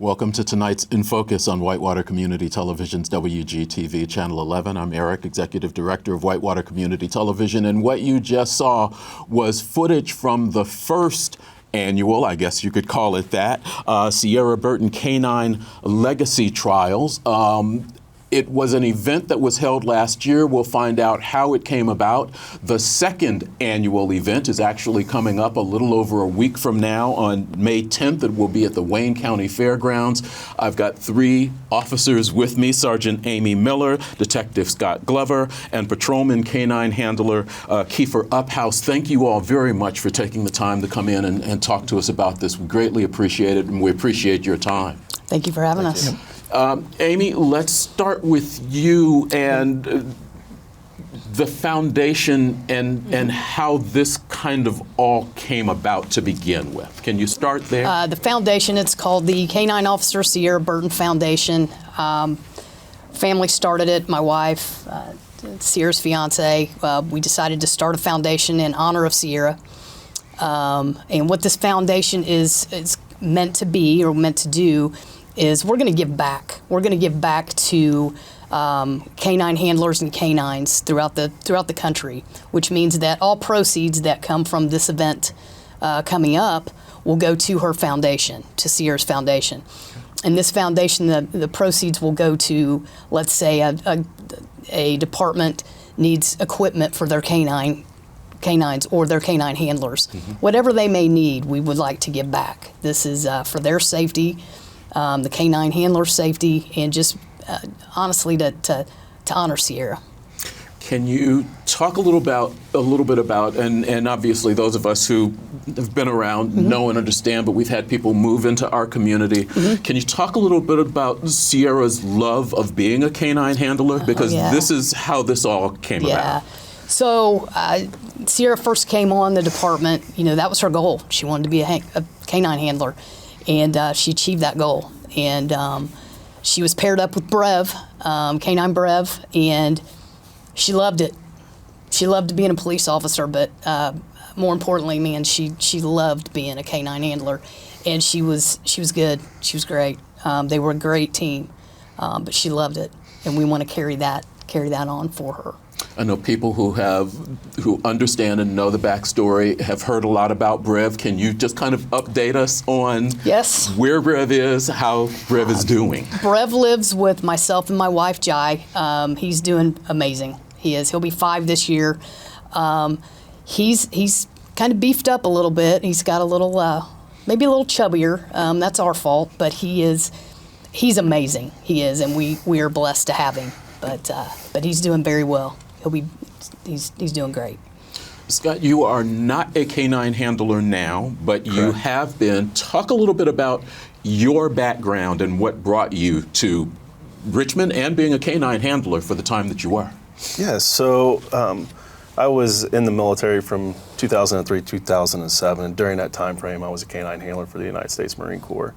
Welcome to tonight's In Focus on Whitewater Community Television's WGTV Channel 11. I'm Eric, Executive Director of Whitewater Community Television, and what you just saw was footage from the first annual, I guess you could call it that, Seara Burton K9 Legacy Trials. It was an event that was held last year. We'll find out how it came about. The second annual event is actually coming up a little over a week from now on May 10th. It will be at the Wayne County Fairgrounds. I've got three officers with me, Sergeant Amy Miller, Detective Scott Glover, and Patrolman K9 Handler Keifer Uphaus. Thank you all very much for taking the time to come in and talk to us about this. We greatly appreciate it, and we appreciate your time. Thank you for having us. Amy, let's start with you and the foundation and how this kind of all came about to begin with. Can you start there? The foundation, it's called the K9 Officer Seara Burton Foundation. Family started it, my wife, Seara's fiance. We decided to start a foundation in honor of Seara. And what this foundation is meant to be, or meant to do, is we're going to give back. We're going to give back to canine handlers and canines throughout the country, which means that all proceeds that come from this event coming up will go to her foundation, to Seara's foundation. And this foundation, the proceeds will go to, let's say, a department needs equipment for their canines or their canine handlers. Mm-hmm. Whatever they may need, we would like to give back. This is for their safety, the canine handler safety, and just honestly to honor Seara. Can you talk a little bit about, and obviously those of us who have been around mm-hmm. know and understand, but we've had people move into our community. Mm-hmm. Can you talk a little bit about Seara's love of being a canine handler? Because this is how this all came about. So Seara first came on the department, that was her goal. She wanted to be a canine handler. And she achieved that goal. And she was paired up with Brev, K9 Brev, and she loved it. She loved being a police officer, but more importantly, man, she loved being a canine handler. And she was good. She was great. They were a great team, but she loved it. And we want to carry that on for her. I know people who understand and know the backstory have heard a lot about Brev. Can you just kind of update us on where Brev is, how Brev is doing? Brev lives with myself and my wife, Jai. He's doing amazing. He is. He'll be 5 this year. He's kind of beefed up a little bit. He's got a little, maybe a little chubbier. That's our fault, but he's amazing. He is, and we are blessed to have him. But he's doing very well. He's doing great. Scott, you are not a canine handler now, but you have been. Talk a little bit about your background and what brought you to Richmond and being a canine handler for the time that you were. Yeah, so I was in the military from 2003 to 2007, and during that time frame I was a canine handler for the United States Marine Corps.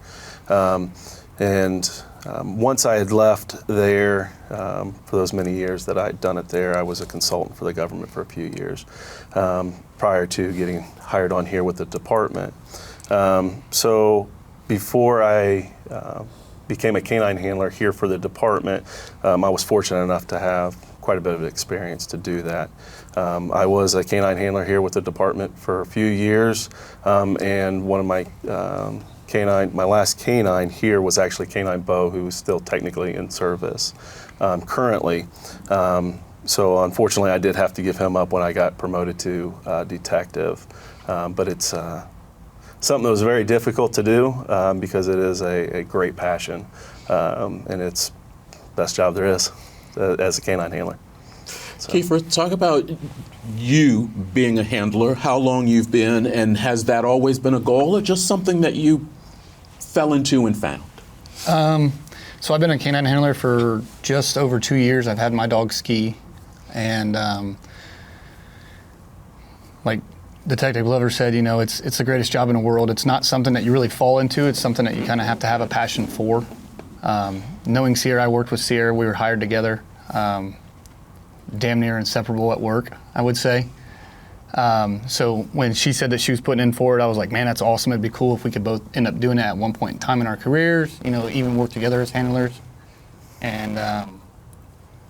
Once I had left there, for those many years that I'd done it there, I was a consultant for the government for a few years prior to getting hired on here with the department. So before I became a canine handler here for the department, I was fortunate enough to have quite a bit of experience to do that. I was a canine handler here with the department for a few years, and one of my my last canine here was actually Canine Bo, who is still technically in service currently. So unfortunately, I did have to give him up when I got promoted to detective. But it's something that was very difficult to do because it is a great passion, and it's the best job there is as a canine handler. So. Keifer, talk about you being a handler, how long you've been, and has that always been a goal or just something that you fell into and found? So I've been a canine handler for just over 2 years. I've had my dog Ski, and like Detective Glover said, it's the greatest job in the world. It's not something that you really fall into. It's something that you kind of have to have a passion for. Knowing Seara, I worked with Seara. We were hired together. Damn near inseparable at work, I would say. So when she said that she was putting in for it, I was like, man, that's awesome. It'd be cool if we could both end up doing it at one point in time in our careers, even work together as handlers. And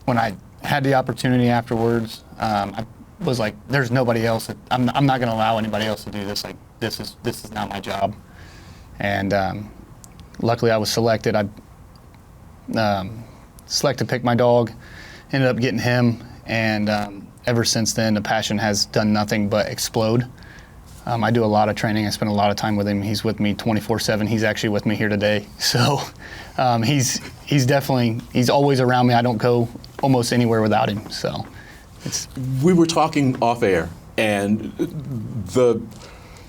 when I had the opportunity afterwards, I was like, there's nobody else. I'm not going to allow anybody else to do this. Like, this is not my job. And luckily I was selected. I selected to pick my dog, ended up getting him, and ever since then the passion has done nothing but explode. I do a lot of training. I spend a lot of time with him. He's with me 24/7. He's actually with me here today. So he's always around me. I don't go almost anywhere without him. So we were talking off air, and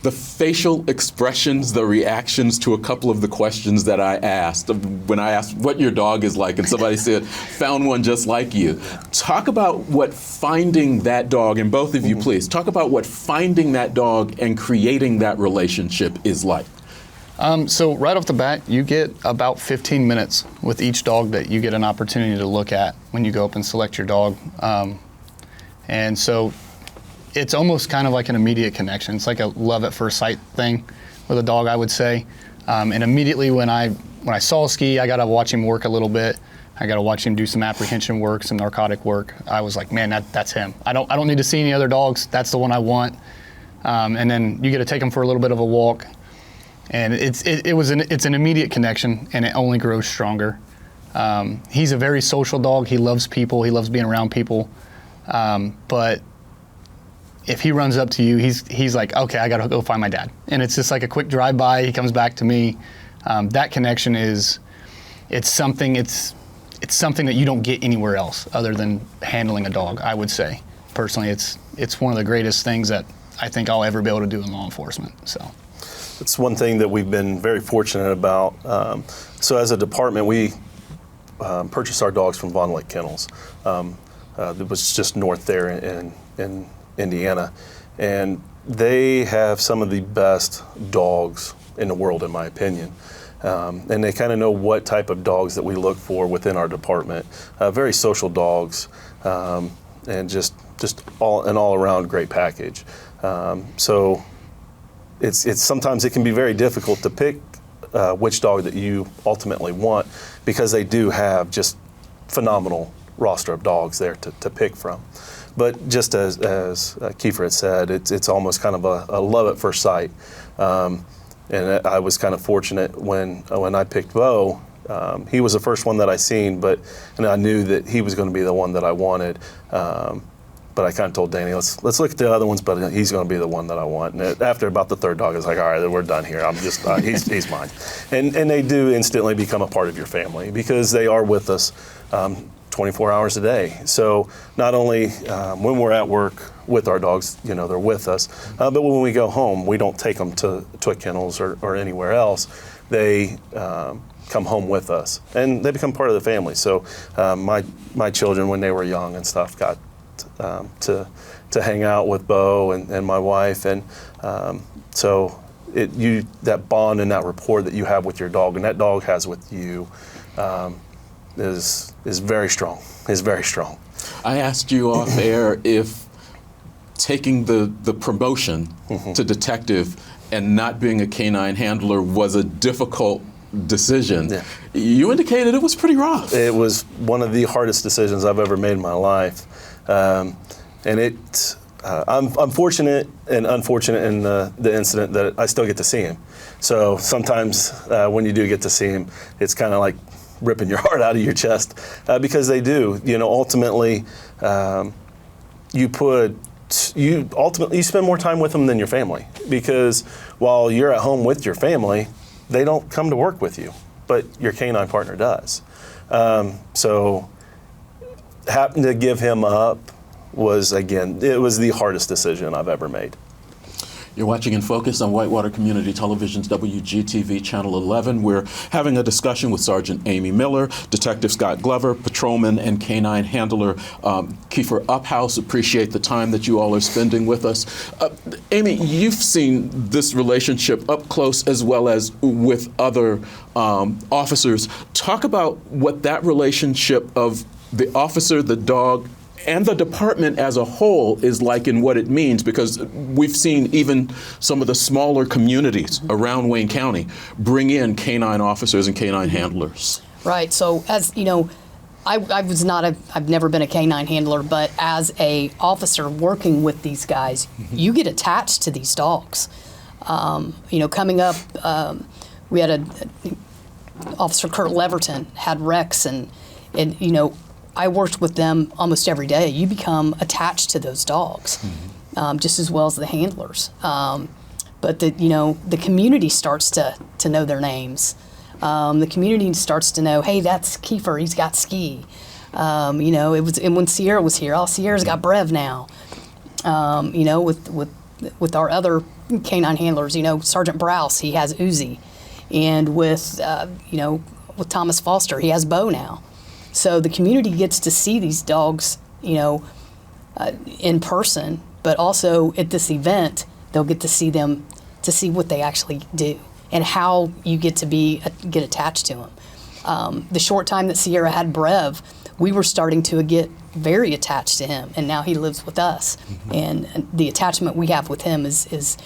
the facial expressions, the reactions to a couple of the questions that I asked, when I asked what your dog is like, and somebody said, found one just like you. Talk about what finding that dog, and both of you please, talk about what finding that dog and creating that relationship is like. So right off the bat, you get about 15 minutes with each dog that you get an opportunity to look at when you go up and select your dog. And so it's almost kind of like an immediate connection. It's like a love at first sight thing with a dog, I would say. And immediately when I saw Ski, I got to watch him work a little bit. I got to watch him do some apprehension work, some narcotic work. I was like, man, that's him. I don't need to see any other dogs. That's the one I want. And then you get to take him for a little bit of a walk. And it's an immediate connection, and it only grows stronger. He's a very social dog. He loves people. He loves being around people. But if he runs up to you, he's like, okay, I gotta go find my dad. And it's just like a quick drive-by. He comes back to me. That connection it's something that you don't get anywhere else other than handling a dog, I would say. Personally, it's one of the greatest things that I think I'll ever be able to do in law enforcement. So it's one thing that we've been very fortunate about. So as a department, we purchased our dogs from Von Lake Kennels. It was just north there in Indiana, and they have some of the best dogs in the world, in my opinion. And they kind of know what type of dogs that we look for within our department. Very social dogs, and just an all-around great package. So it's sometimes it can be very difficult to pick which dog that you ultimately want, because they do have just phenomenal roster of dogs there to pick from. But just as Keifer had said, it's almost kind of a love at first sight. And I was kind of fortunate when I picked Bo. He was the first one that I seen, and I knew that he was going to be the one that I wanted. But I kind of told Danny, let's look at the other ones, but he's going to be the one that I want. And after about the third dog, I was like, all right, we're done here. I'm just he's mine. And they do instantly become a part of your family, because they are with us 24 hours a day. So not only when we're at work with our dogs, they're with us, but when we go home, we don't take them to a kennels or anywhere else. They come home with us, and they become part of the family. So my children, when they were young and stuff, got to hang out with Bo and my wife, and so that bond and that rapport that you have with your dog and that dog has with you is very strong. Is very strong. I asked you off air if taking the promotion to detective and not being a canine handler was a difficult decision. Yeah. You indicated it was pretty rough. It was one of the hardest decisions I've ever made in my life. And I'm fortunate and unfortunate in the incident that I still get to see him. So sometimes when you do get to see him, it's kind of like ripping your heart out of your chest, because they do. Ultimately, you spend more time with them than your family, because while you're at home with your family, they don't come to work with you, but your canine partner does. So having to give him up was the hardest decision I've ever made. You're watching In Focus on Whitewater Community Television's WGTV Channel 11. We're having a discussion with Sergeant Amy Miller, Detective Scott Glover, Patrolman and Canine Handler Keifer Uphaus. Appreciate the time that you all are spending with us. Amy, you've seen this relationship up close as well as with other officers. Talk about what that relationship of the officer, the dog, and the department as a whole is like in what it means, because we've seen even some of the smaller communities around Wayne County bring in canine officers and canine handlers. Right. So as you know, I've never been a canine handler, but as a officer working with these guys, you get attached to these dogs. You know, coming up, we had Officer Kurt Leverton had Rex, and you know, I worked with them almost every day. You become attached to those dogs, just as well as the handlers. But you know, the community starts to know their names. The community starts to know, hey, that's Keifer, he's got Ski. You know, and when Seara was here, Seara's got Brev now. You know, with our other canine handlers, you know, Sergeant Browse, he has Uzi. And with, you know, with Thomas Foster, he has Bo now. So the community gets to see these dogs, you know, in person, but also at this event, they'll get to see them, to see what they actually do and how you get to get attached to them. The short time that Seara had Brev, we were starting to get very attached to him, and now he lives with us. And the attachment we have with him is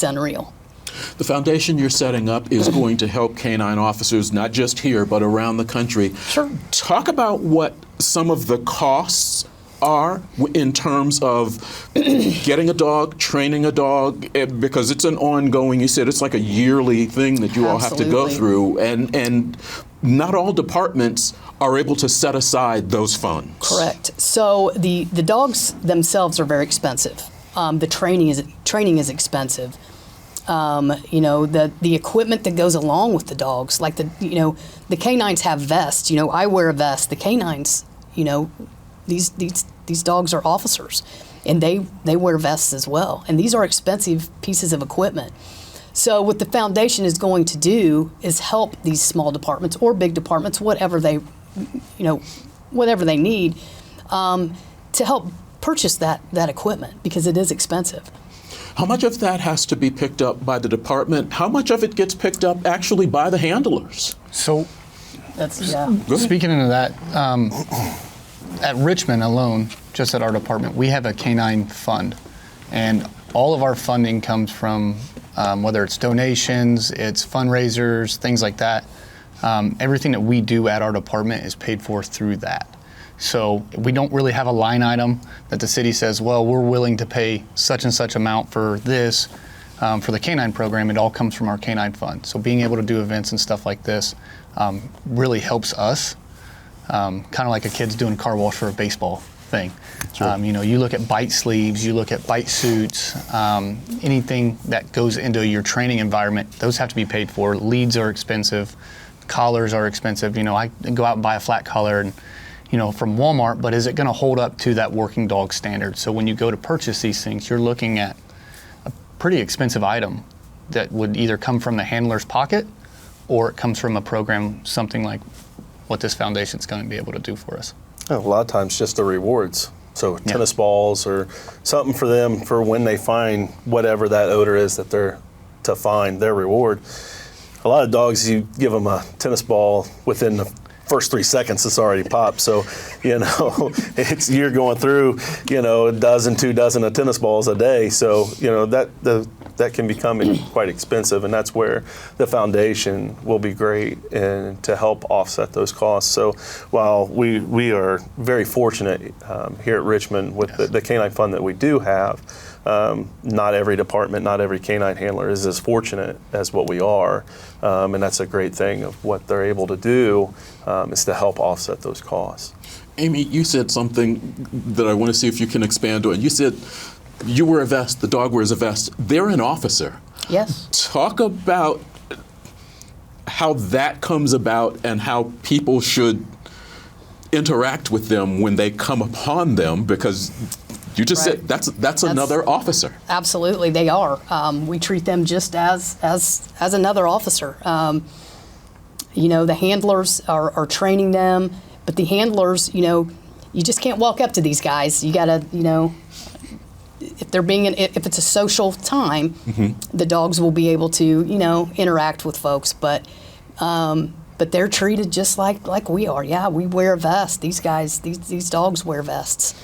unreal. The foundation you're setting up is going to help canine officers, not just here, but around the country. Sure. Talk about what some of the costs are in terms of getting a dog, training a dog, because it's an ongoing, you said it's like a yearly thing that you all have to go through, and not all departments are able to set aside those funds. Correct. So the dogs themselves are very expensive. The training is expensive. You know, the equipment that goes along with the dogs, like the canines have vests. You know, I wear a vest. The canines, you know, these dogs are officers, and they wear vests as well. And these are expensive pieces of equipment. So what the foundation is going to do is help these small departments or big departments, whatever they need, to help purchase that equipment, because it is expensive. How much of that has to be picked up by the department? How much of it gets picked up actually by the handlers? So, Yeah. speaking into that, at Richmond alone, just at our department, we have a canine fund, and all of our funding comes from whether it's donations, it's fundraisers, things like that. Everything that we do at our department is paid for through that. So we don't really have a line item that the city says, well, we're willing to pay such and such amount for this. For the canine program, it all comes from our canine fund. So being able to do events and stuff like this really helps us. Kind of like a kid's doing a car wash for a baseball thing. Sure. You know, you look at bite sleeves, you look at bite suits, anything that goes into your training environment, those have to be paid for. Leads are expensive, collars are expensive. You know, I go out and buy a flat collar and, you know, from Walmart, but is it going to hold up to that working dog standard? So when you go to purchase these things, you're looking at a pretty expensive item that would either come from the handler's pocket or it comes from a program, something like what this foundation's going to be able to do for us. A lot of times just the rewards. So tennis balls or something for them for when they find whatever that odor is that they're to find their reward. A lot of dogs, you give them a tennis ball within the first 3 seconds, it's already popped. So, you know, you're going through, you know, a dozen, 2 dozen of tennis balls a day. So, you know, that can become quite expensive, and that's where the foundation will be great and to help offset those costs. So while we are very fortunate here at Richmond with the canine fund that we do have, not every department, not every canine handler is as fortunate as what we are, and that's a great thing of what they're able to do is to help offset those costs. Amy, you said something that I want to see if you can expand on. You said you wear a vest, the dog wears a vest. They're an officer. Yes. Talk about how that comes about and how people should interact with them when they come upon them, because you just said that's another officer. Absolutely, they are. We treat them just as another officer. You know, the handlers are training them, but the handlers, you know, you just can't walk up to these guys. You gotta, you know, if it's a social time, the dogs will be able to, you know, interact with folks. But but they're treated just like we are. Yeah, we wear a vest. These guys, these dogs wear vests.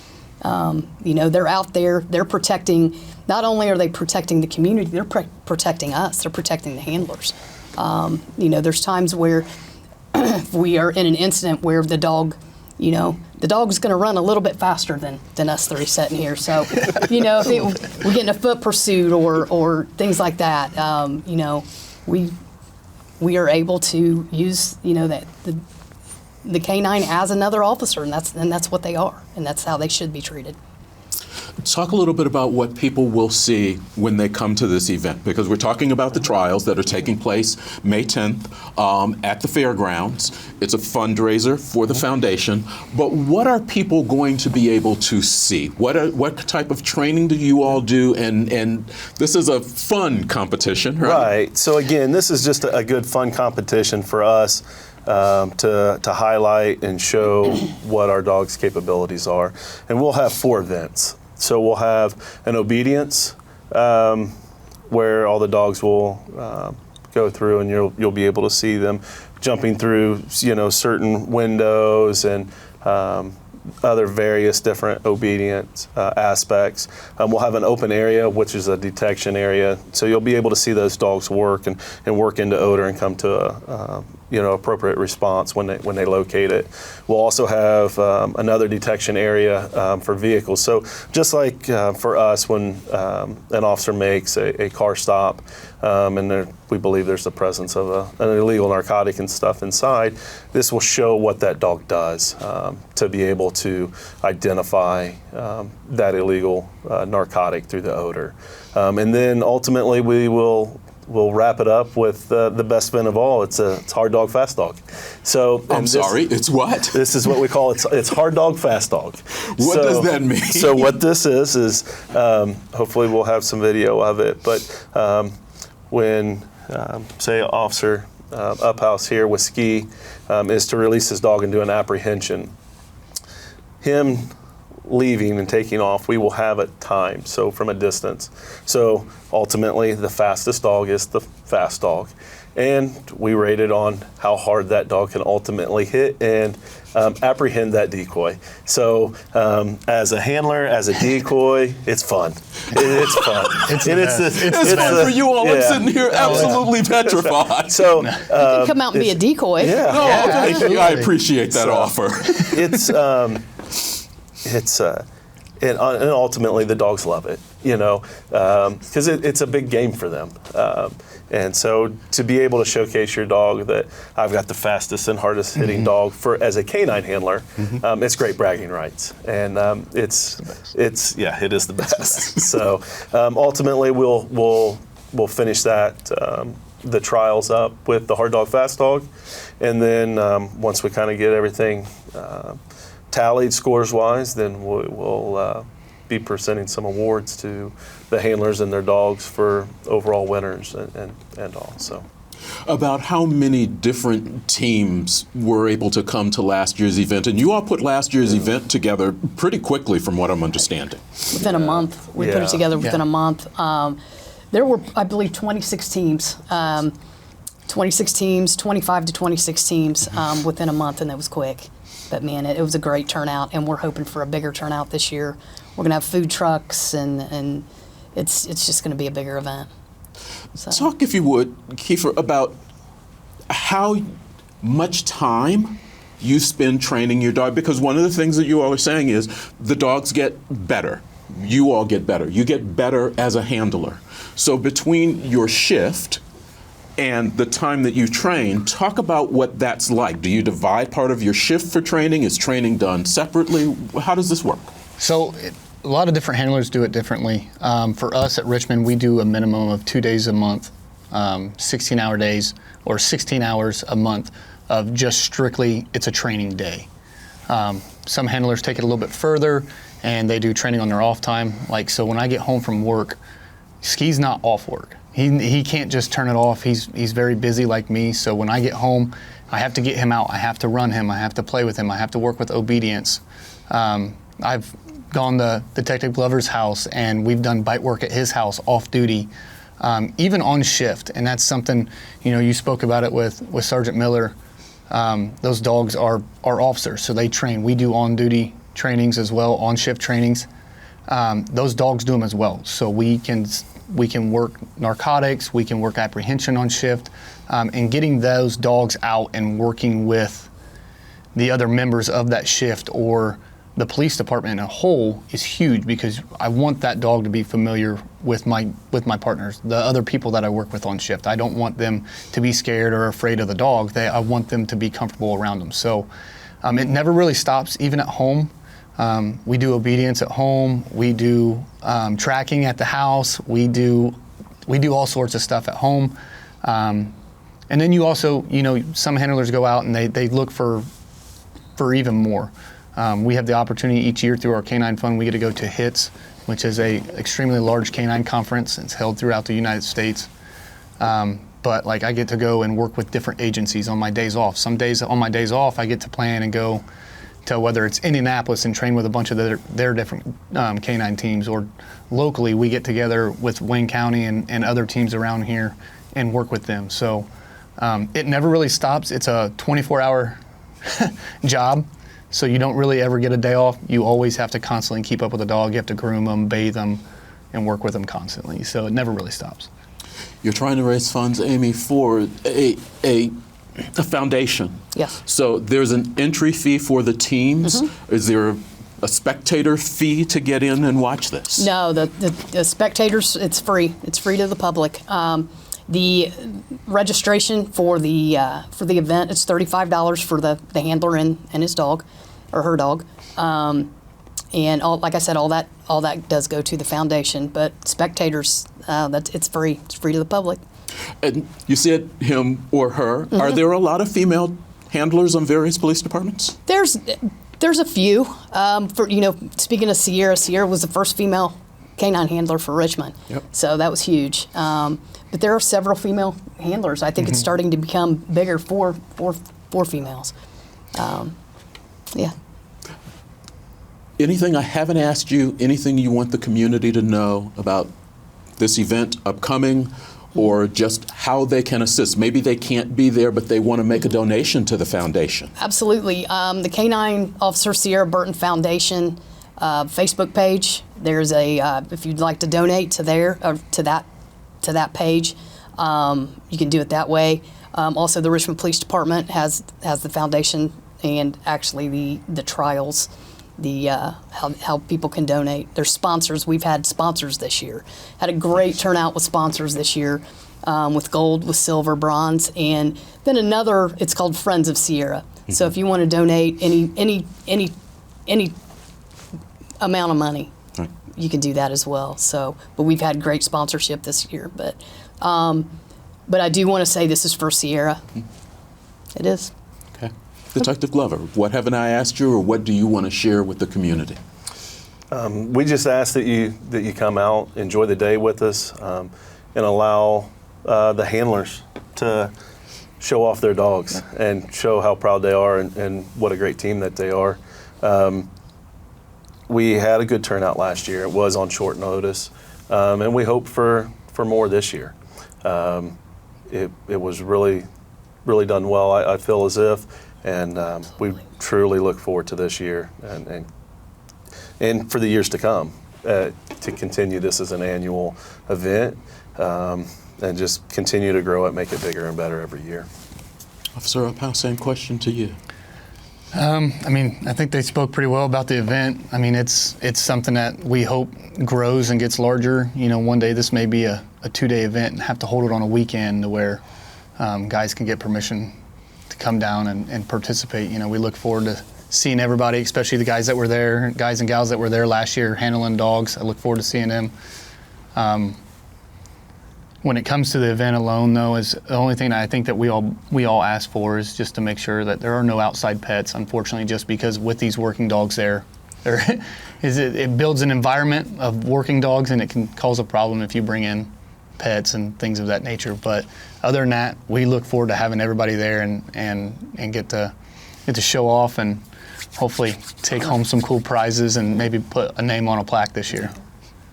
You know, they're out there, they're protecting, not only are they protecting the community, they're protecting us, they're protecting the handlers. You know, there's times where we are in an incident where the dog, you know, the dog's going to run a little bit faster than us three sitting here. So, you know, if we get in a foot pursuit or things like that, you know, we are able to use, you know, that the K9 as another officer, and that's what they are, and that's how they should be treated. Talk a little bit about what people will see when they come to this event, because we're talking about the trials that are taking place May 10th at the fairgrounds. It's a fundraiser for the foundation, but what are people going to be able to see? What type of training do you all do? And this is a fun competition, right? Right. So again, this is just a good fun competition for us to highlight and show what our dogs' capabilities are. And we'll have 4 events. So we'll have an obedience where all the dogs will go through, and you'll be able to see them jumping through, you know, certain windows and other various different obedience aspects. We'll have an open area, which is a detection area, so you'll be able to see those dogs work and work into odor and come to a you know, appropriate response when they locate it. We'll also have another detection area for vehicles. So just like for us, when an officer makes a car stop and we believe there's the presence of an illegal narcotic and stuff inside, this will show what that dog does to be able to identify that illegal narcotic through the odor. And then ultimately we'll wrap it up with the best event of all. It's hard dog, fast dog. So It's what? This is what we call it's hard dog, fast dog. What does that mean? So what this is hopefully we'll have some video of it. But when say Officer Uphaus here with Ski is to release his dog and do an apprehension, him leaving and taking off, we will have a time, so from a distance. So ultimately, the fastest dog is the fast dog. And we rated on how hard that dog can ultimately hit and apprehend that decoy. So as a handler, as a decoy, it's fun. It's fun. It's fun for you all. Yeah. I'm sitting here absolutely petrified. So You can come out and be a decoy. Yeah. No, Yeah. thank you. I appreciate that offer. And ultimately the dogs love it, you know, because it's a big game for them. And so to be able to showcase your dog that I've got the fastest and hardest hitting dog as a canine handler, it's great bragging rights. And it is the best. So ultimately we'll finish that, the trials up with the hard dog, fast dog. And then once we kind of get everything tallied scores-wise, then we'll be presenting some awards to the handlers and their dogs for overall winners and all. So, About how many different teams were able to come to last year's event? And you all put last year's event together pretty quickly, from what I'm understanding. Within a month. We put it together within a month. There were, I believe, 26 teams. 26 teams, 25 to 26 teams within a month, and that was quick. But man, it was a great turnout, and we're hoping for a bigger turnout this year. We're gonna have food trucks, and it's just gonna be a bigger event. So. Talk, if you would, Keifer, about how much time you spend training your dog, because one of the things that you all are saying is the dogs get better. You all get better. You get better as a handler. So between your shift and the time that you train, talk about what that's like. Do you divide part of your shift for training? Is training done separately? How does this work? So a lot of different handlers do it differently. For us at Richmond, we do a minimum of 2 days a month, 16-hour days, or 16 hours a month of just strictly, it's a training day. Some handlers take it a little bit further, and they do training on their off time. Like, so when I get home from work, Ski's not off work. He can't just turn it off. He's very busy like me. So when I get home, I have to get him out. I have to run him. I have to play with him. I have to work with obedience. I've gone to Detective Glover's house, and we've done bite work at his house off duty, even on shift. And that's something, you know, you spoke about it with Sergeant Miller. Those dogs are officers, so they train. We do on-duty trainings as well, on-shift trainings. Those dogs do them as well. So we can work narcotics, we can work apprehension on shift, and getting those dogs out and working with the other members of that shift or the police department in a whole is huge, because I want that dog to be familiar with my partners, the other people that I work with on shift. I don't want them to be scared or afraid of the dog. I want them to be comfortable around them. So it never really stops, even at home. We do obedience at home. We do tracking at the house. We do all sorts of stuff at home. And then you also, some handlers go out and they look for even more. We have the opportunity each year through our Canine Fund, we get to go to HITS, which is a extremely large canine conference. It's held throughout the United States. But I get to go and work with different agencies on my days off. Some days on my days off, I get to plan and go to whether it's Indianapolis and train with a bunch of their different canine teams, or locally we get together with Wayne County and other teams around here and work with them. So it never really stops. It's a 24-hour job, so you don't really ever get a day off. You always have to constantly keep up with the dog. You have to groom them, bathe them, and work with them constantly. So it never really stops. You're trying to raise funds, Amy, for a foundation. Yes. So there's an entry fee for the teams. Mm-hmm. Is there a spectator fee to get in and watch this? No, the spectators, it's free. It's free to the public. The registration for the event, it's $35 for the handler and his dog, or her dog, and like I said, all that does go to the foundation. But spectators, it's free. It's free to the public. And you said him or her. Are there a lot of female handlers on various police departments? There's a few. Speaking of Seara was the first female canine handler for Richmond. Yep. So that was huge. But there are several female handlers. I think it's starting to become bigger for females. Yeah. Anything I haven't asked you, anything you want the community to know about this event upcoming, or just how they can assist? Maybe they can't be there, but they want to make a donation to the foundation. Absolutely. The K9 Officer Seara Burton Foundation Facebook page. There's if you'd like to donate to that page, you can do it that way. Also, the Richmond Police Department has the foundation, and actually the trials, how people can donate. There's sponsors. We've had sponsors this year. Had a great turnout with sponsors this year, with gold, with silver, bronze, and then another. It's called Friends of Seara. So if you want to donate any amount of money, right, you can do that as well. So, but we've had great sponsorship this year. But I do want to say this is for Seara. It is. Okay. Detective Glover, what haven't I asked you, or what do you want to share with the community? We just ask that you come out, enjoy the day with us, and allow the handlers to show off their dogs and show how proud they are and what a great team that they are. We had a good turnout last year. It was on short notice, and we hope for more this year. It was really done well, I feel as if, and we truly look forward to this year and for the years to come, to continue this as an annual event, and just continue to grow it, make it bigger and better every year. Officer Uphaus, same question to you. I think they spoke pretty well about the event. It's something that we hope grows and gets larger. One day this may be a 2-day event and have to hold it on a weekend to where guys can get permission to come down and participate. We look forward to seeing everybody, especially the guys that were there, guys and gals that were there last year handling dogs. I look forward to seeing them. When it comes to the event alone, though, is the only thing I think that we all ask for is just to make sure that there are no outside pets. Unfortunately, just because with these working dogs it builds an environment of working dogs, and it can cause a problem if you bring in pets and things of that nature. But other than that, we look forward to having everybody there and get to show off and hopefully take home some cool prizes and maybe put a name on a plaque this year.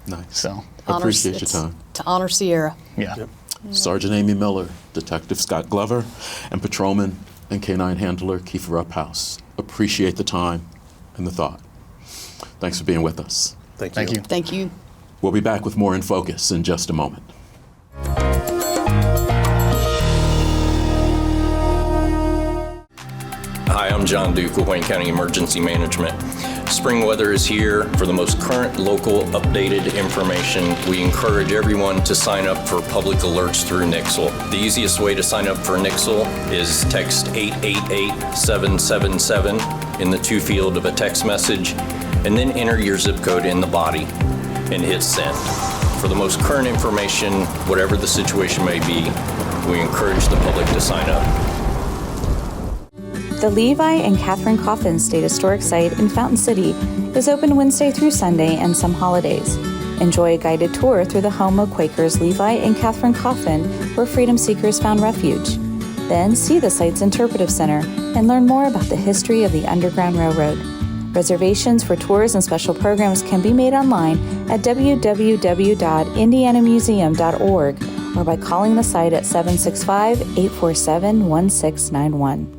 Nice. So appreciate your time. To honor Seara. Yeah. Yep. Sergeant Amy Miller, Detective Scott Glover, and Patrolman and K9 handler Keifer Uphaus. Appreciate the time and the thought. Thanks for being with us. Thank you. Thank you. Thank you. We'll be back with more In Focus in just a moment. Hi, I'm John Duke with Wayne County Emergency Management. Spring weather is here. For the most current local updated information, we encourage everyone to sign up for public alerts through Nixle. The easiest way to sign up for Nixle is text 888-777 in the to field of a text message, and then enter your zip code in the body and hit send. For the most current information, whatever the situation may be, we encourage the public to sign up. The Levi and Catherine Coffin State Historic Site in Fountain City is open Wednesday through Sunday and some holidays. Enjoy a guided tour through the home of Quakers Levi and Catherine Coffin, where freedom seekers found refuge. Then see the site's interpretive center and learn more about the history of the Underground Railroad. Reservations for tours and special programs can be made online at www.indianamuseum.org or by calling the site at 765-847-1691.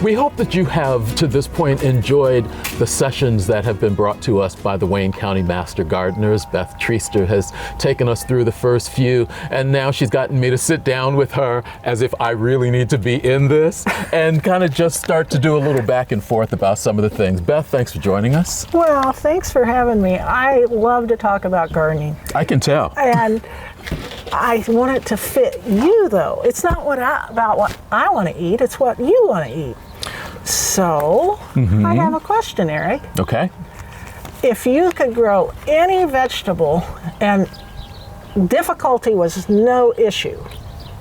We hope that you have, to this point, enjoyed the sessions that have been brought to us by the Wayne County Master Gardeners. Beth Treaster has taken us through the first few, and now she's gotten me to sit down with her as if I really need to be in this and kind of just start to do a little back and forth about some of the things. Beth, thanks for joining us. Well, thanks for having me. I love to talk about gardening. I can tell. And I want it to fit you, though. It's not about what I want to eat, it's what you want to eat. So, I have a question, Eric. Okay. If you could grow any vegetable and difficulty was no issue,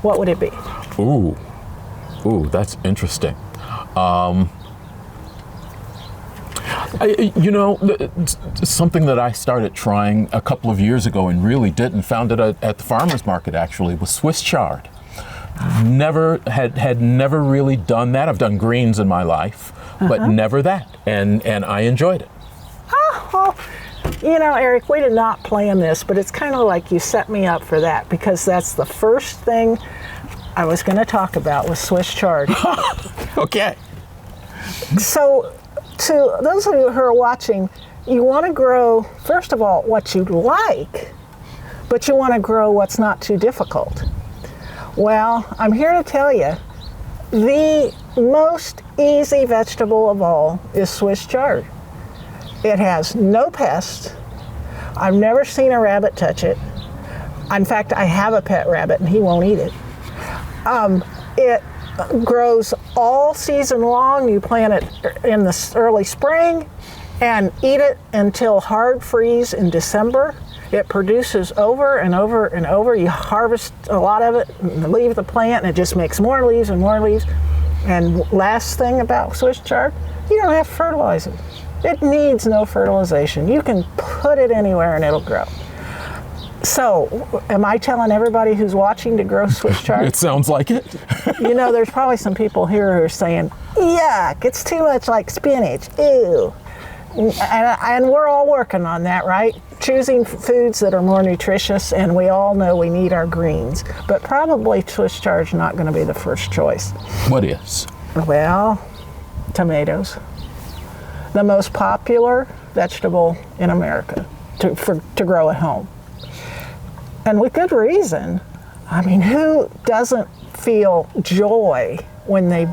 what would it be? Ooh, that's interesting. Something that I started trying a couple of years ago and really didn't, found it at the farmer's market actually, was Swiss chard. Never had never really done that. I've done greens in my life, but never that, and I enjoyed it. Oh, well, Eric, we did not plan this, but it's kind of like you set me up for that, because that's the first thing I was going to talk about was Swiss chard. Okay. So, to those of you who are watching, you want to grow, first of all, what you like, but you want to grow what's not too difficult. Well, I'm here to tell you, the most easy vegetable of all is Swiss chard. It has no pests. I've never seen a rabbit touch it. In fact, I have a pet rabbit and he won't eat it. It grows all season long. You plant it in the early spring and eat it until hard freeze in December. It produces over and over and over. You harvest a lot of it, leave the plant, and it just makes more leaves and more leaves. And last thing about Swiss chard, you don't have to fertilize it. It needs no fertilization. You can put it anywhere and it'll grow. So, am I telling everybody who's watching to grow Swiss chard? It sounds like it. There's probably some people here who are saying, yuck, it's too much like spinach, ew. And we're all working on that, right? Choosing foods that are more nutritious, and we all know we need our greens. But probably Swiss chard's not going to be the first choice. What is? Well, tomatoes. The most popular vegetable in America to grow at home. And with good reason. I mean, who doesn't feel joy when they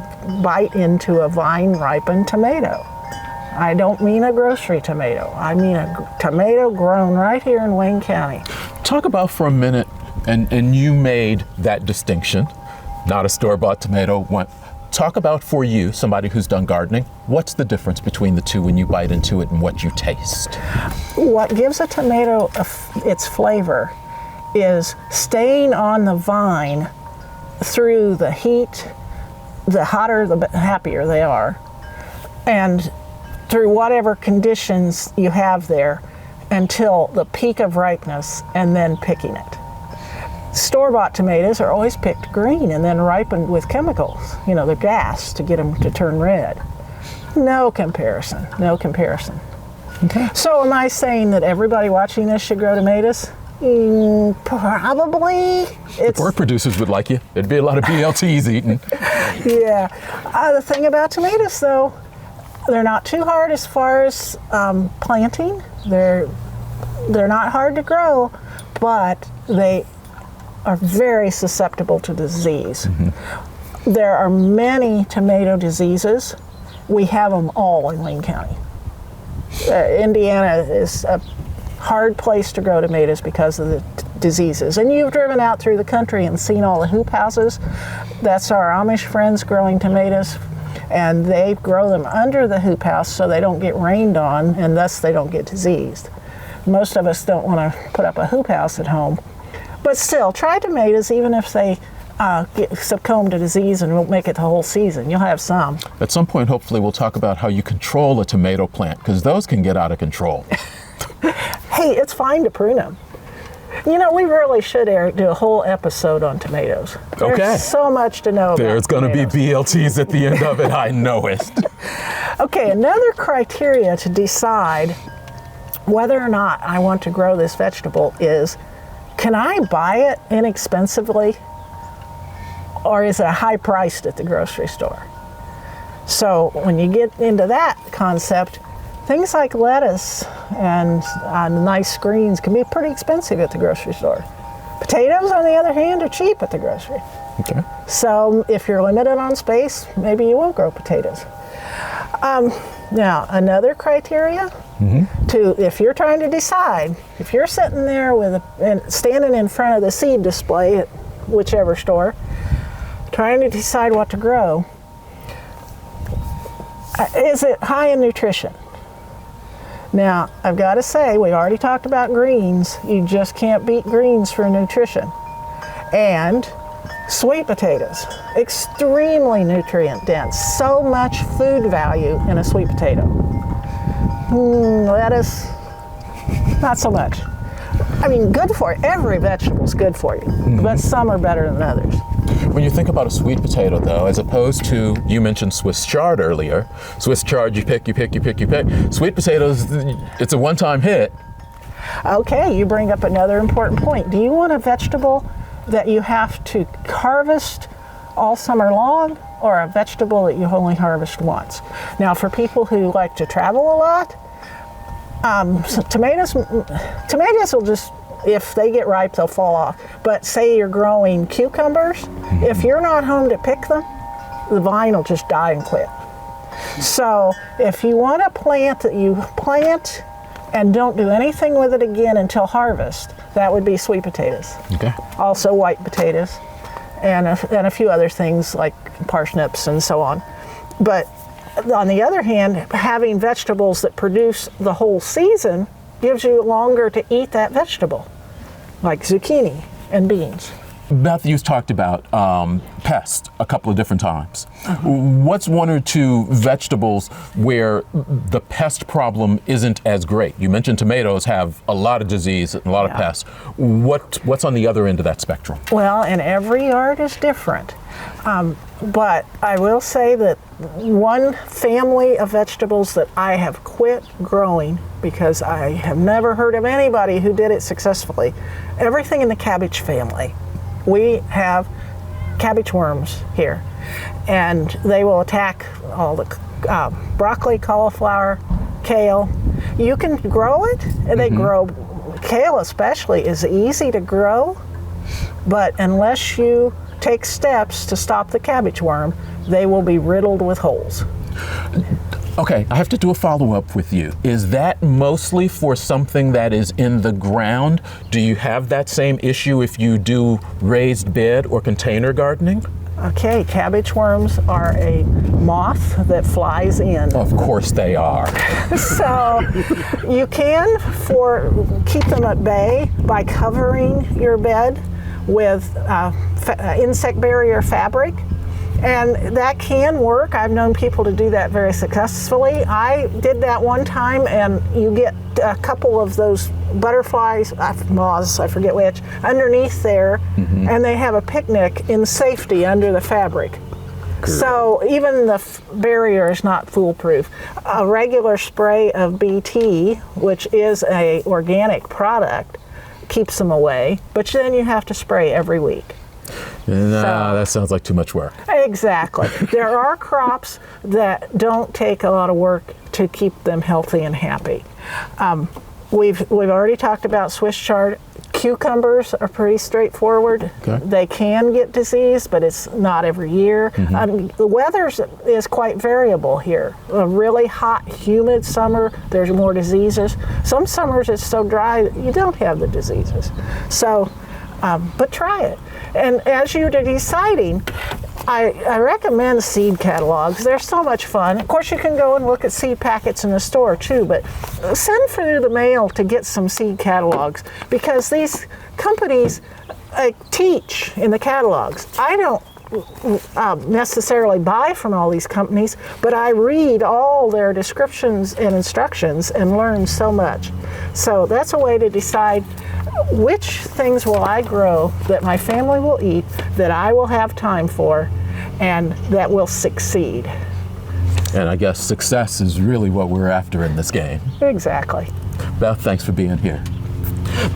bite into a vine-ripened tomato? I don't mean a grocery tomato. I mean a tomato grown right here in Wayne County. Talk about for a minute, and you made that distinction, not a store-bought tomato. Talk about for you, somebody who's done gardening, what's the difference between the two when you bite into it and what you taste? What gives a tomato its flavor is staying on the vine through the heat. The hotter, the happier they are. And through whatever conditions you have there until the peak of ripeness, and then picking it. Store-bought tomatoes are always picked green and then ripened with chemicals, the gas to get them to turn red. No comparison. No comparison. Okay. So am I saying that everybody watching this should grow tomatoes? Probably. Pork producers would like you. There'd be a lot of BLTs eaten. Yeah. The thing about tomatoes, though, they're not too hard as far as planting. They're not hard to grow, but they are very susceptible to disease. Mm-hmm. There are many tomato diseases. We have them all in Wayne County. Indiana is a hard place to grow tomatoes because of the diseases. And you've driven out through the country and seen all the hoop houses. That's our Amish friends growing tomatoes, and they grow them under the hoop house so they don't get rained on, and thus they don't get diseased. Most of us don't want to put up a hoop house at home. But still, try tomatoes even if they succumb to disease and won't make it the whole season. You'll have some. At some point, hopefully, we'll talk about how you control a tomato plant, because those can get out of control. Hey, it's fine to prune them. You know, we really should, Eric, do a whole episode on tomatoes. Okay. There's so much to know about There's going to be tomatoes. BLTs at the end of it, I know it. Okay, another criteria to decide whether or not I want to grow this vegetable is, can I buy it inexpensively, or is it high priced at the grocery store? So when you get into that concept, things like lettuce and nice greens can be pretty expensive at the grocery store. Potatoes, on the other hand, are cheap at the grocery. Okay. So if you're limited on space, maybe you won't grow potatoes. Now, another criteria to, if you're trying to decide, if you're sitting there and standing in front of the seed display at whichever store, trying to decide what to grow, is it high in nutrition? Now, I've got to say, we already talked about greens. You just can't beat greens for nutrition. And sweet potatoes, extremely nutrient dense. So much food value in a sweet potato. Lettuce, not so much. I mean, good for you. Every vegetable's good for you, but some are better than others. When you think about a sweet potato, though, as opposed to, you mentioned Swiss chard earlier. Swiss chard, you pick. Sweet potatoes, it's a one-time hit. Okay, you bring up another important point. Do you want a vegetable that you have to harvest all summer long, or a vegetable that you only harvest once? Now, for people who like to travel a lot, so tomatoes will just, if they get ripe, they'll fall off. But say you're growing cucumbers, if you're not home to pick them, the vine will just die and quit. So if you want a plant that you plant and don't do anything with it again until harvest, that would be sweet potatoes. Okay. Also white potatoes and a few other things like parsnips and so on. But on the other hand, having vegetables that produce the whole season gives you longer to eat that vegetable, like zucchini and beans. Beth, you've talked about pests a couple of different times. What's one or two vegetables where the pest problem isn't as great? You mentioned tomatoes have a lot of disease and a lot of pests. What's on the other end of that spectrum? Well, and every yard is different. But I will say that one family of vegetables that I have quit growing because I have never heard of anybody who did it successfully, everything in the cabbage family. We have cabbage worms here, and they will attack all the broccoli, cauliflower, kale. You can grow it, and they grow. Kale especially is easy to grow, but unless you take steps to stop the cabbage worm, they will be riddled with holes. Okay, I have to do a follow-up with you. Is that mostly for something that is in the ground? Do you have that same issue if you do raised bed or container gardening? Okay, cabbage worms are a moth that flies in. Of course they are. So you can keep them at bay by covering your bed with insect barrier fabric. And that can work. I've known people to do that very successfully. I did that one time, and you get a couple of those butterflies, moths, I forget which, underneath there, and they have a picnic in safety under the fabric. So even the barrier is not foolproof. A regular spray of BT, which is a organic product, keeps them away, but then you have to spray every week. That sounds like too much work. Exactly. There are crops that don't take a lot of work to keep them healthy and happy. We've already talked about Swiss chard. Cucumbers are pretty straightforward. Okay. They can get disease, but it's not every year. The weather is quite variable here. A really hot, humid summer, there's more diseases. Some summers it's so dry that you don't have the diseases. So, but try it. And as you're deciding, I recommend seed catalogs. They're so much fun. Of course, you can go and look at seed packets in the store too, but send through the mail to get some seed catalogs, because these companies teach in the catalogs. I don't necessarily buy from all these companies, but I read all their descriptions and instructions and learn so much. So that's a way to decide which things will I grow that my family will eat, that I will have time for, and that will succeed. And I guess success is really what we're after in this game. Exactly. Beth, thanks for being here.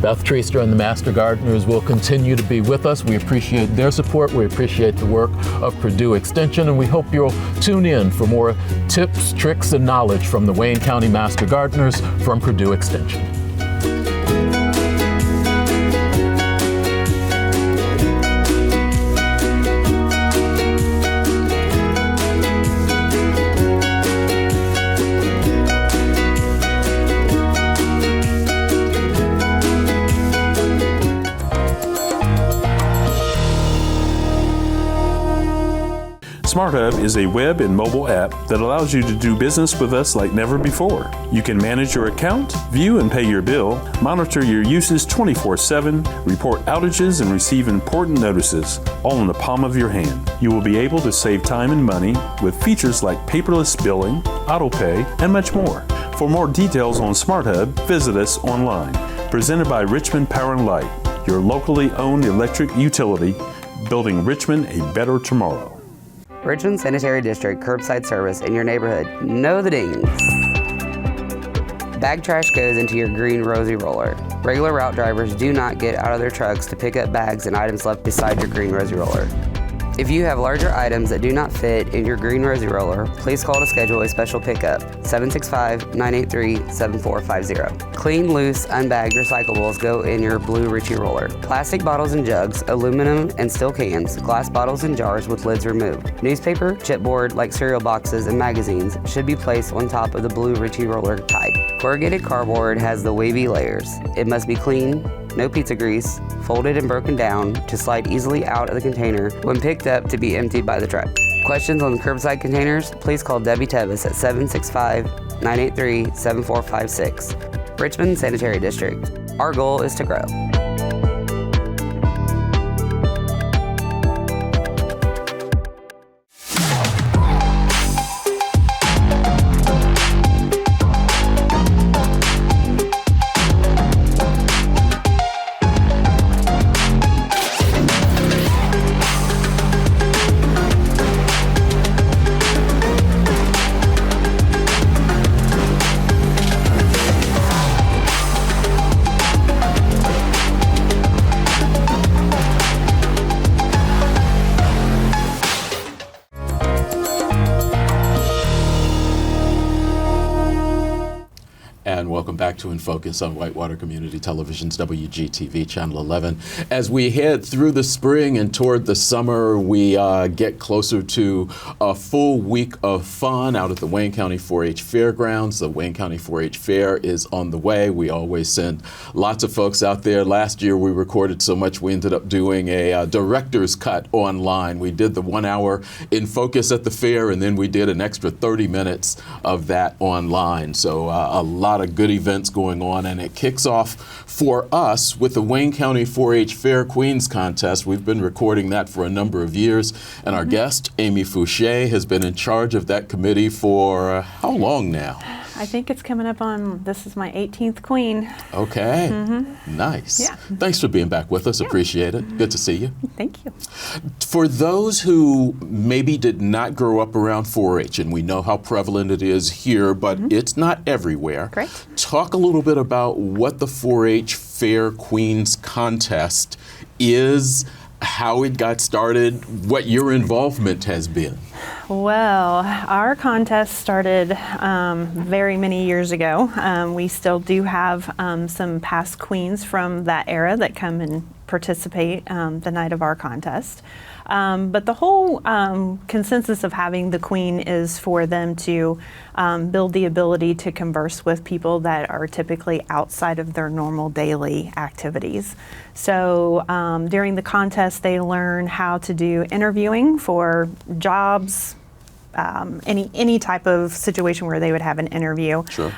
Beth Treaster and the Master Gardeners will continue to be with us. We appreciate their support. We appreciate the work of Purdue Extension, and we hope you'll tune in for more tips, tricks, and knowledge from the Wayne County Master Gardeners from Purdue Extension. SmartHub is a web and mobile app that allows you to do business with us like never before. You can manage your account, view and pay your bill, monitor your uses 24/7, report outages, and receive important notices, all in the palm of your hand. You will be able to save time and money with features like paperless billing, auto pay, and much more. For more details on SmartHub, visit us online. Presented by Richmond Power and Light, your locally owned electric utility, building Richmond a better tomorrow. Richmond Sanitary District curbside service in your neighborhood. Know the dings. Bag trash goes into your green rosy roller. Regular route drivers do not get out of their trucks to pick up bags and items left beside your green rosy roller. If you have larger items that do not fit in your green rosy roller, please call to schedule a special pickup, 765-983-7450. Clean, loose, unbagged recyclables go in your blue Ritchie roller. Plastic bottles and jugs, aluminum and steel cans, glass bottles and jars with lids removed. Newspaper, chipboard, like cereal boxes and magazines, should be placed on top of the blue Ritchie roller tied. Corrugated cardboard has the wavy layers. It must be clean, no pizza grease, folded and broken down to slide easily out of the container when picked up to be emptied by the truck. Questions on the curbside containers? Please call Debbie Tevis at 765-983-7456. Richmond Sanitary District. Our goal is to grow. And welcome back to In Focus on Whitewater Community Television's WGTV Channel 11. As we head through the spring and toward the summer, we get closer to a full week of fun out at the Wayne County 4-H Fairgrounds. The Wayne County 4-H Fair is on the way. We always send lots of folks out there. Last year we recorded so much we ended up doing a director's cut online. We did the 1 hour In Focus at the fair, and then we did an extra 30 minutes of that online. So a lot of good events going on, and it kicks off for us with the Wayne County 4-H Fair Queens Contest. We've been recording that for a number of years, and our guest, Amy Fouche, has been in charge of that committee for how long now? I think it's coming up on, this is my 18th queen. Okay, nice. Yeah. Thanks for being back with us. Appreciate it. Good to see you. Thank you. For those who maybe did not grow up around 4-H, and we know how prevalent it is here, but it's not everywhere. Great. Talk a little bit about what the 4-H Fair Queens Contest is, how it got started, what your involvement has been. Well, our contest started very many years ago. We still do have some past queens from that era that come and participate the night of our contest. But the whole consensus of having the queen is for them to build the ability to converse with people that are typically outside of their normal daily activities. So during the contest, they learn how to do interviewing for jobs, any type of situation where they would have an interview. Sure.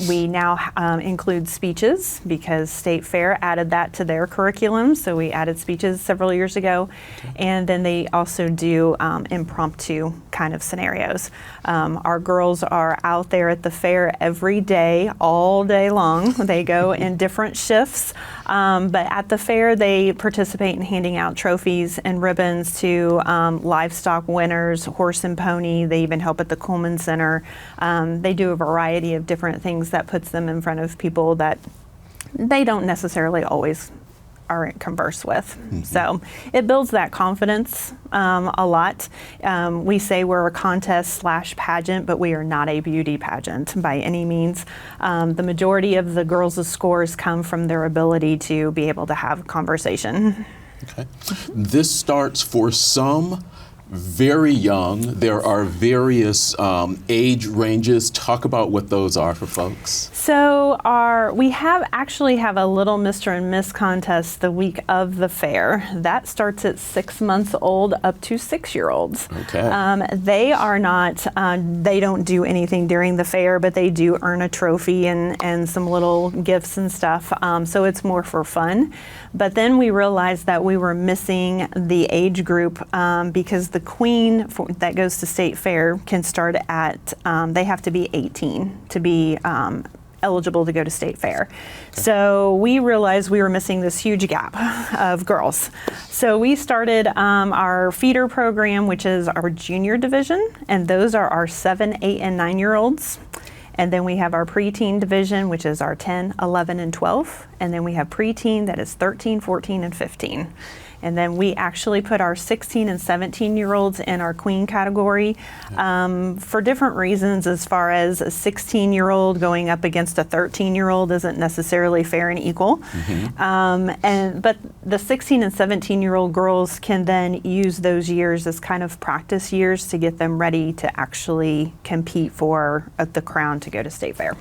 We now include speeches because State Fair added that to their curriculum. So we added speeches several years ago. And then they also do impromptu kind of scenarios. Our girls are out there at the fair every day, all day long. They go in different shifts. But at the fair, they participate in handing out trophies and ribbons to livestock winners, horse and pony. They even help at the Coleman Center. They do a variety of different things that puts them in front of people that they don't necessarily always converse with. So it builds that confidence a lot. We say we're a contest/pageant, but we are not a beauty pageant by any means. The majority of the girls' scores come from their ability to be able to have conversation. Okay. This starts for some very young. There are various age ranges. Talk about what those are for folks. So we actually have a little Mr. and Miss contest the week of the fair. That starts at 6 months old up to 6-year-olds. Okay. They are not, they don't do anything during the fair, but they do earn a trophy and some little gifts and stuff. So it's more for fun. But then we realized that we were missing the age group because the queen that goes to State Fair can start at, they have to be 18 to be eligible to go to State Fair. Okay. So we realized we were missing this huge gap of girls. So we started our feeder program, which is our junior division, and those are our 7, 8, and 9-year-olds. And then we have our preteen division, which is our 10, 11, and 12. And then we have preteen that is 13, 14, and 15. And then we actually put our 16 and 17-year-olds in our queen category for different reasons. As far as a 16-year-old going up against a 13-year-old isn't necessarily fair and equal. But the 16 and 17-year-old girls can then use those years as kind of practice years to get them ready to actually compete for the crown to go to State Fair.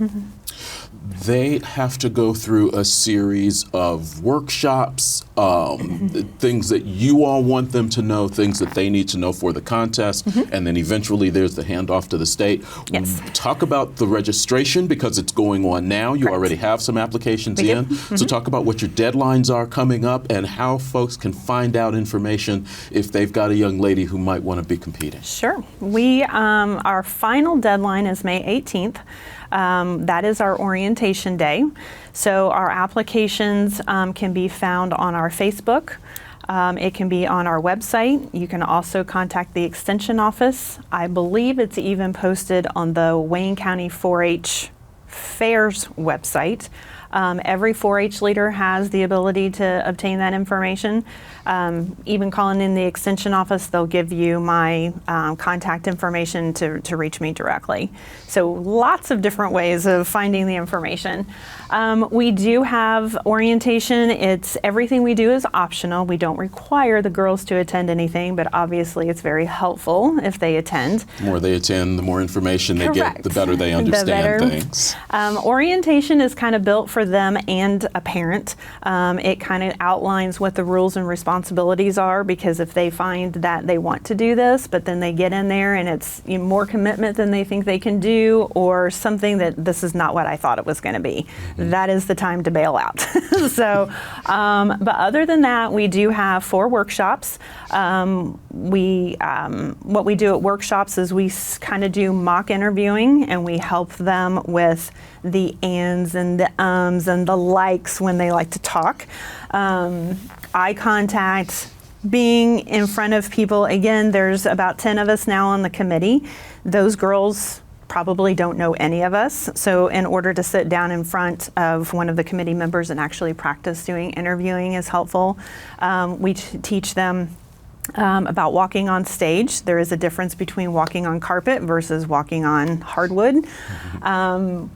They have to go through a series of workshops, things that you all want them to know, things that they need to know for the contest, and then eventually there's the handoff to the state. Yes. Talk about the registration because it's going on now. You already have some applications in. So talk about what your deadlines are coming up and how folks can find out information if they've got a young lady who might want to be competing. Sure. We, our final deadline is May 18th. That is our orientation day. So our applications can be found on our Facebook. It can be on our website. You can also contact the Extension office. I believe it's even posted on the Wayne County 4-H Fair's website. Every 4-H leader has the ability to obtain that information. Even calling in the Extension office, they'll give you my contact information to reach me directly. So lots of different ways of finding the information. We do have orientation. Everything we do is optional. We don't require the girls to attend anything, but obviously it's very helpful if they attend. The more they attend, the more information they get, the better they understand things. Orientation is kind of built for for them and a parent. It kind of outlines what the rules and responsibilities are, because if they find that they want to do this, but then they get in there and it's more commitment than they think they can do, or something that this is not what I thought it was going to be, that is the time to bail out. So, but other than that, we do have 4 workshops. What we do at workshops is we kind of do mock interviewing, and we help them with the ands and the ums and the likes when they like to talk. Eye contact, being in front of people. Again, there's about 10 of us now on the committee. Those girls probably don't know any of us. So in order to sit down in front of one of the committee members and actually practice doing interviewing is helpful. We teach them about walking on stage. There is a difference between walking on carpet versus walking on hardwood.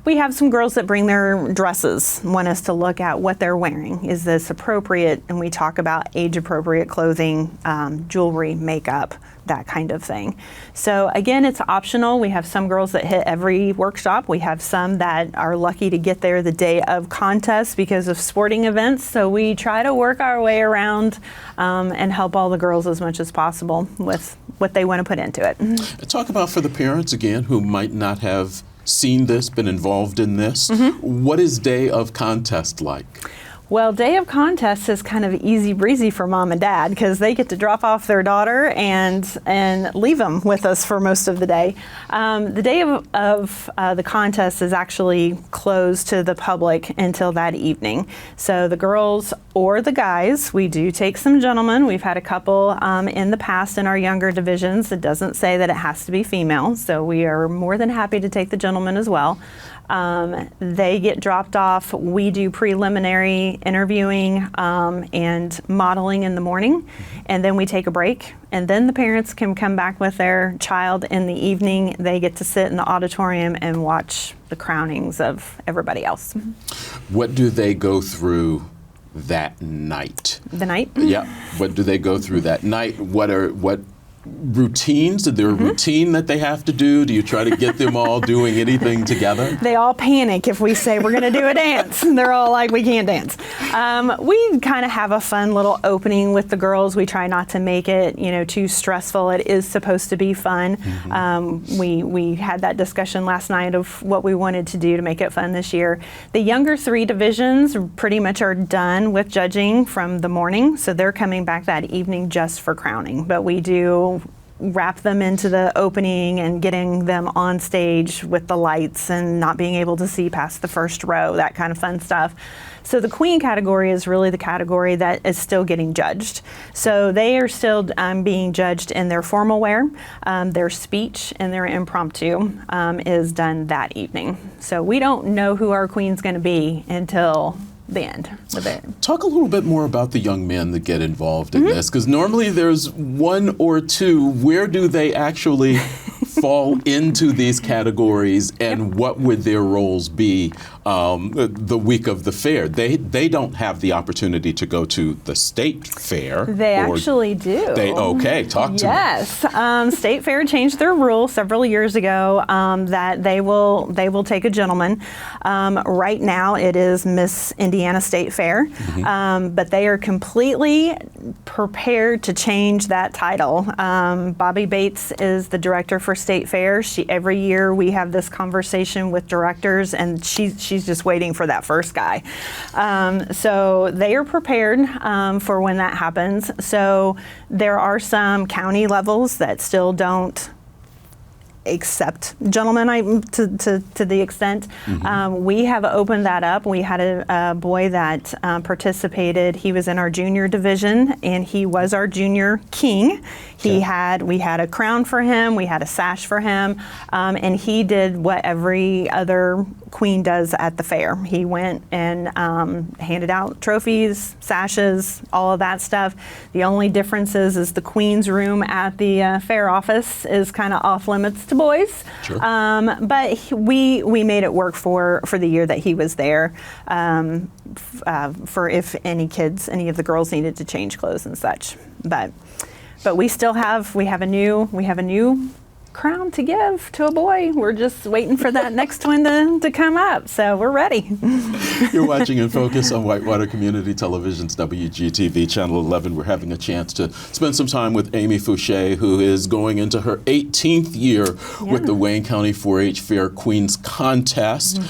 We have some girls that bring their dresses, want us to look at what they're wearing. Is this appropriate? And we talk about age-appropriate clothing, jewelry, makeup, that kind of thing. So again, it's optional. We have some girls that hit every workshop. We have some that are lucky to get there the day of contest because of sporting events. So we try to work our way around and help all the girls as much as possible with what they want to put into it. Talk about, for the parents again who might not have seen this, been involved in this, what is day of contest like? Well, day of contest is kind of easy breezy for mom and dad, because they get to drop off their daughter and leave them with us for most of the day. The day of the contest is actually closed to the public until that evening. So the girls or the guys, we do take some gentlemen. We've had a couple in the past in our younger divisions. It doesn't say that it has to be female, so we are more than happy to take the gentlemen as well. They get dropped off. We do preliminary interviewing and modeling in the morning, and then we take a break, and then the parents can come back with their child in the evening. They get to sit in the auditorium and watch the crownings of everybody else. What do they go through that night? The night? Yeah. What do they go through that night? What routines? Is there a routine that they have to do? Do you try to get them all doing anything together? They all panic if we say we're going to do a dance. They're all like, we can't dance. We kind of have a fun little opening with the girls. We try not to make it, too stressful. It is supposed to be fun. We had that discussion last night of what we wanted to do to make it fun this year. The younger 3 divisions pretty much are done with judging from the morning, so they're coming back that evening just for crowning. But we do wrap them into the opening and getting them on stage with the lights and not being able to see past the first row, that kind of fun stuff. So the queen category is really the category that is still getting judged. So they are still being judged in their formal wear. Their speech and their impromptu is done that evening. So we don't know who our queen's going to be until the end of it. Talk a little bit more about the young men that get involved in this, because normally there's 1 or 2. Where do they actually fall into these categories, and what would their roles be the week of the fair? They don't have the opportunity to go to the state fair. They actually do. Talk to me. Yes, State Fair changed their rule several years ago that they will take a gentleman. Right now it is Miss Indiana State Fair, but they are completely prepared to change that title. Bobby Bates is the director for State Fair. Every year we have this conversation with directors, and she's just waiting for that first guy. So they are prepared for when that happens. So there are some county levels that still don't accept gentlemen to the extent. We have opened that up. We had a boy that participated. He was in our junior division, and he was our junior king. We had a crown for him, we had a sash for him, and he did what every other queen does at the fair. He went and handed out trophies, sashes, all of that stuff. The only difference is the queen's room at the fair office is kind of off limits to boys. Sure. But we made it work for the year that he was there, for if any of the girls needed to change clothes and such. But we still have a new crown to give to a boy. We're just waiting for that next one to come up. So we're ready. You're watching In Focus on Whitewater Community Television's WGTV Channel 11. We're having a chance to spend some time with Amy Fouche, who is going into her 18th year with the Wayne County 4-H Fair Queens Contest.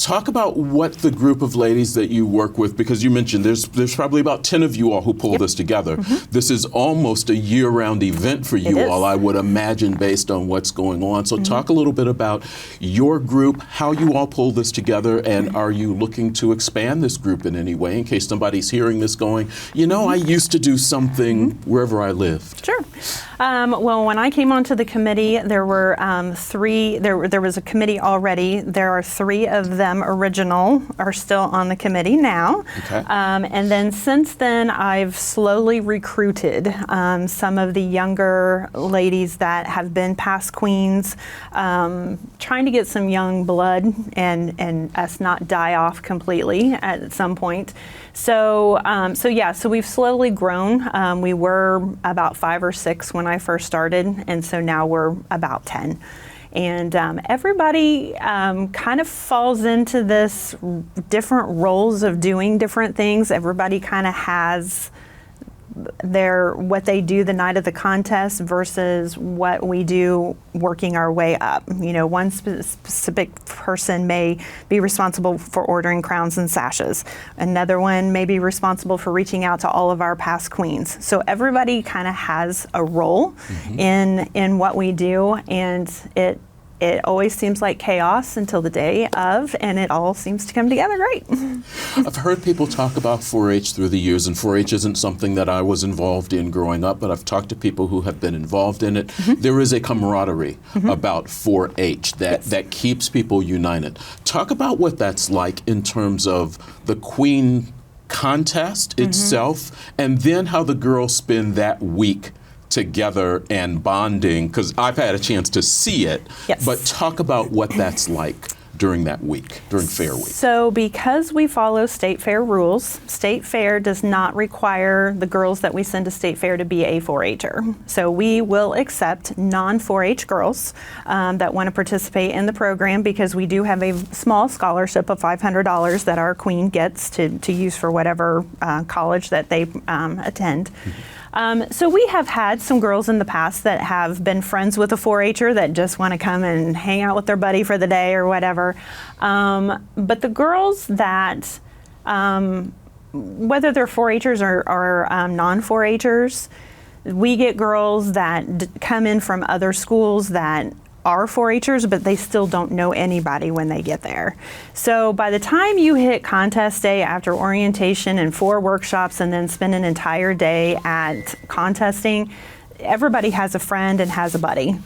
Talk about what the group of ladies that you work with, because you mentioned there's probably about 10 of you all who pull this together. This is almost a year-round event for you all, I would imagine, based on what's going on. So talk a little bit about your group, how you all pull this together, and are you looking to expand this group in any way in case somebody's hearing this going, you know, I used to do something wherever I lived? Sure. Well, when I came onto the committee, there were three. There was a committee already. There are three of them original are still on the committee now. Okay. And then since then, I've slowly recruited some of the younger ladies that have been past queens, trying to get some young blood and us not die off completely at some point. So we've slowly grown. We were about 5 or 6 when I first started, and so now we're about 10. And everybody kind of falls into this different roles of doing different things. Everybody kind of has what they do the night of the contest versus what we do working our way up. You know, one specific person may be responsible for ordering crowns and sashes. Another one may be responsible for reaching out to all of our past queens. So everybody kind of has a role in what we do, and it always seems like chaos until the day of, and it all seems to come together great. I've heard people talk about 4-H through the years, and 4-H isn't something that I was involved in growing up, but I've talked to people who have been involved in it. There is a camaraderie about 4-H that keeps people united. Talk about what that's like in terms of the Queen contest itself, and then how the girls spend that week together and bonding, because I've had a chance to see it, but talk about what that's like during that week, during Fair Week. So because we follow State Fair rules, State Fair does not require the girls that we send to State Fair to be a 4-H'er. So we will accept non-4-H girls that want to participate in the program, because we do have a small scholarship of $500 that our queen gets to use for whatever college that they attend. So we have had some girls in the past that have been friends with a 4-H'er that just want to come and hang out with their buddy for the day or whatever. But the girls that, whether they're 4-H'ers or non-4-H'ers, we get girls that come in from other schools that are 4-H'ers, but they still don't know anybody when they get there. So by the time you hit contest day after orientation and 4 workshops and then spend an entire day at contesting, everybody has a friend and has a buddy.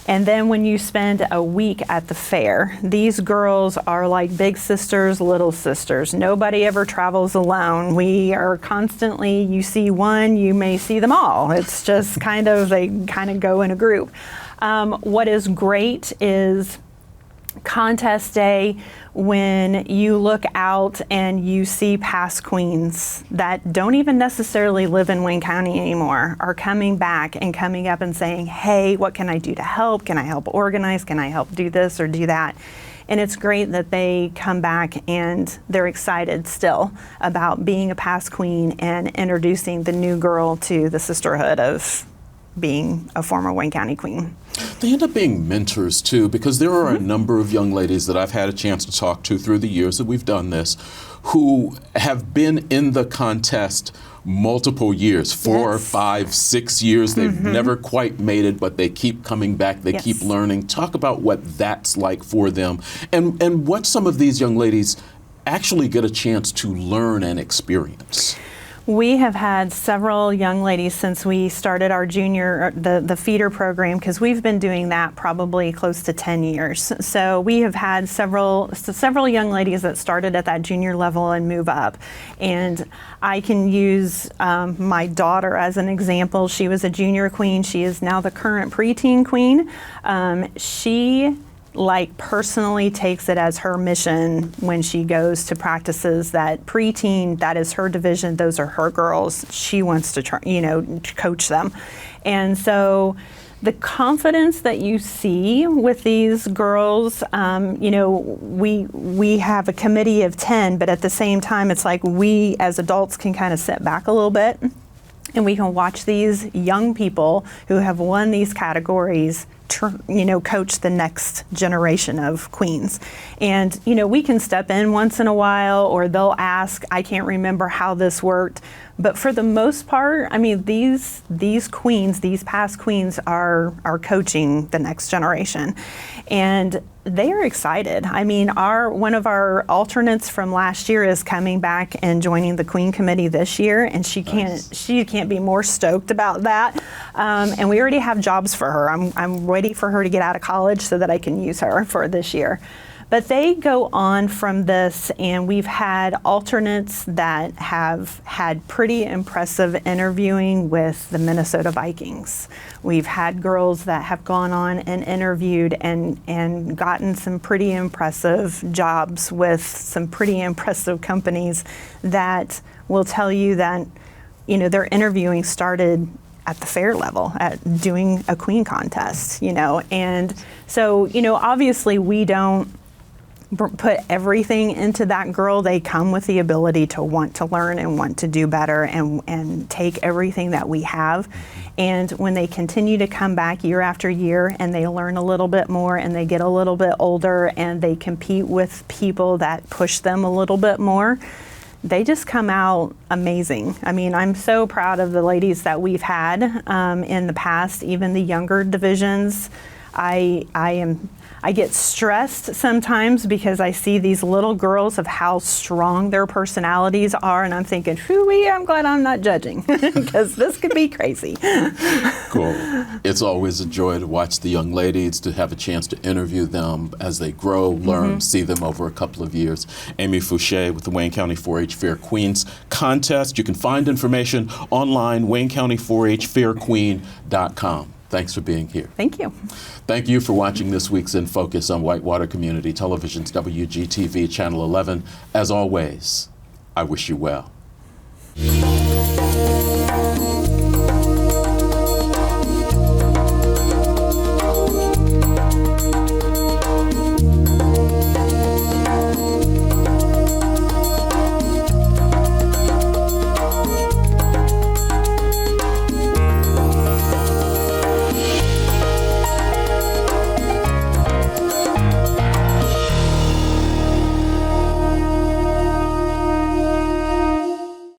And then when you spend a week at the fair, these girls are like big sisters, little sisters. Nobody ever travels alone. We are constantly, you see one, you may see them all. It's just they kind of go in a group. What is great is contest day, when you look out and you see past queens that don't even necessarily live in Wayne County anymore are coming back and coming up and saying, hey, what can I do to help? Can I help organize? Can I help do this or do that? And it's great that they come back and they're excited still about being a past queen and introducing the new girl to the sisterhood of being a former Wayne County queen. They end up being mentors too, because there are a number of young ladies that I've had a chance to talk to through the years that we've done this, who have been in the contest multiple years, 4, 5, 6 years. They've never quite made it, but they keep coming back. They keep learning. Talk about what that's like for them, and what some of these young ladies actually get a chance to learn and experience. We have had several young ladies since we started our junior, the feeder program, because we've been doing that probably close to 10 years. So we have had several young ladies that started at that junior level and move up. And I can use my daughter as an example. She was a junior queen. She is now the current preteen queen. She personally takes it as her mission when she goes to practices that preteen, that is her division, those are her girls. She wants to coach them. And so the confidence that you see with these girls, we have a committee of 10, but at the same time, it's like we as adults can kind of sit back a little bit and we can watch these young people who have won these categories coach the next generation of queens. And, we can step in once in a while, or they'll ask, I can't remember how this worked. But for the most part, I mean, these queens, these past queens are coaching the next generation. And they are excited. I mean, one of our alternates from last year is coming back and joining the Queen Committee this year, and she can't be more stoked about that. And we already have jobs for her. I'm ready for her to get out of college so that I can use her for this year. But they go on from this, and we've had alternates that have had pretty impressive interviewing with the Minnesota Vikings. We've had girls that have gone on and interviewed and gotten some pretty impressive jobs with some pretty impressive companies that will tell you that, their interviewing started at the fair level, at doing a queen contest, And so, obviously we don't put everything into that girl. They come with the ability to want to learn and want to do better and take everything that we have. And when they continue to come back year after year and they learn a little bit more and they get a little bit older and they compete with people that push them a little bit more, they just come out amazing. I mean, I'm so proud of the ladies that we've had in the past, even the younger divisions. I get stressed sometimes because I see these little girls of how strong their personalities are, and I'm thinking, "Phooey, I'm glad I'm not judging because this could be crazy." Cool. It's always a joy to watch the young ladies, to have a chance to interview them as they grow, learn, see them over a couple of years. Amy Fouche with the Wayne County 4-H Fair Queens Contest. You can find information online, WayneCounty4HFairQueen.com. Thanks for being here. Thank you. Thank you for watching this week's In Focus on Whitewater Community Television's WGTV Channel 11. As always, I wish you well.